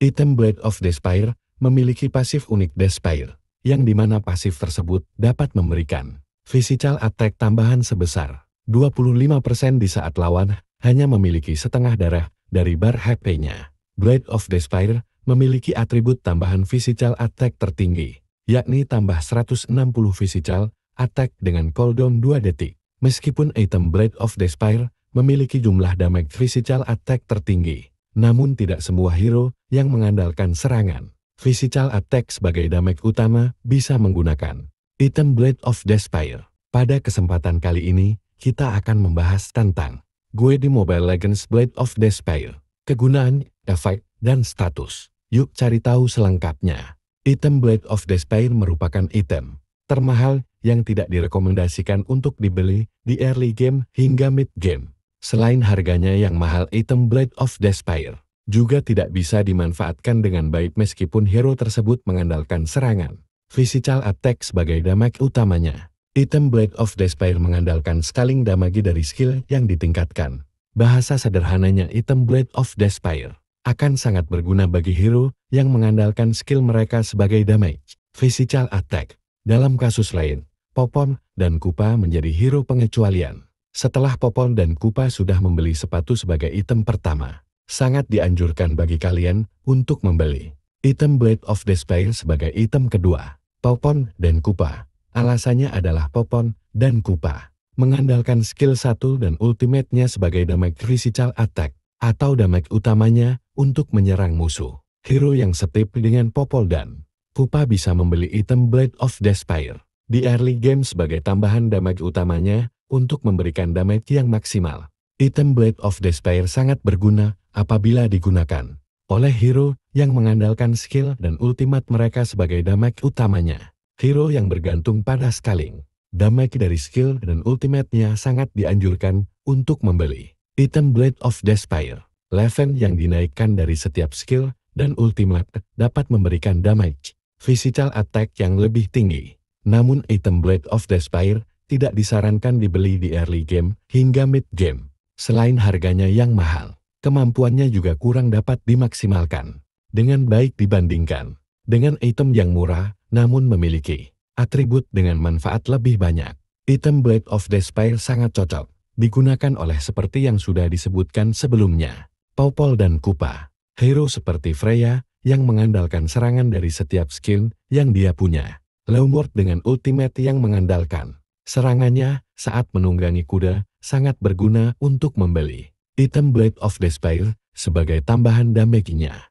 Item Blade of Despair memiliki pasif unik Despair, yang dimana pasif tersebut dapat memberikan physical attack tambahan sebesar 25% di saat lawan hanya memiliki setengah darah dari bar HP-nya. Blade of Despair memiliki atribut tambahan physical attack tertinggi, yakni tambah 160 physical attack dengan cooldown 2 detik. Meskipun item Blade of Despair memiliki jumlah damage physical attack tertinggi, namun tidak semua hero yang mengandalkan serangan physical attack sebagai damage utama bisa menggunakan item Blade of Despair. Pada kesempatan kali ini, kita akan membahas tentang GWD Mobile Legends Blade of Despair, kegunaan, efek, dan status. Yuk cari tahu selengkapnya. Item Blade of Despair merupakan item termahal yang tidak direkomendasikan untuk dibeli di early game hingga mid game. Selain harganya yang mahal, item Blade of Despair juga tidak bisa dimanfaatkan dengan baik meskipun hero tersebut mengandalkan serangan physical attack sebagai damage utamanya. Item Blade of Despair mengandalkan scaling damage dari skill yang ditingkatkan. Bahasa sederhananya, item Blade of Despair akan sangat berguna bagi hero yang mengandalkan skill mereka sebagai damage physical attack. Dalam kasus lain, Popon dan Kupa menjadi hero pengecualian. Setelah Popon dan Kupa sudah membeli sepatu sebagai item pertama, sangat dianjurkan bagi kalian untuk membeli item Blade of Despair sebagai item kedua. Popon dan Kupa. Alasannya adalah Popon dan Kupa mengandalkan skill 1 dan ultimate-nya sebagai damage physical attack atau damage utamanya untuk menyerang musuh. Hero yang setip dengan Popol dan Kupa bisa membeli item Blade of Despair di early game sebagai tambahan damage utamanya untuk memberikan damage yang maksimal. Item Blade of Despair sangat berguna apabila digunakan oleh hero yang mengandalkan skill dan ultimate mereka sebagai damage utamanya. Hero yang bergantung pada scaling damage dari skill dan ultimate-nya sangat dianjurkan untuk membeli item Blade of Despair. Level yang dinaikkan dari setiap skill dan ultimate dapat memberikan damage physical attack yang lebih tinggi. Namun item Blade of Despair tidak disarankan dibeli di early game hingga mid game. Selain harganya yang mahal, kemampuannya juga kurang dapat dimaksimalkan dengan baik dibandingkan dengan item yang murah namun memiliki atribut dengan manfaat lebih banyak. Item Blade of Despair sangat cocok digunakan oleh seperti yang sudah disebutkan sebelumnya, Popol dan Kupa. Hero seperti Freya yang mengandalkan serangan dari setiap skill yang dia punya. Lombard dengan ultimate yang mengandalkan serangannya saat menunggangi kuda sangat berguna untuk membeli item Blade of Despair sebagai tambahan damage-nya.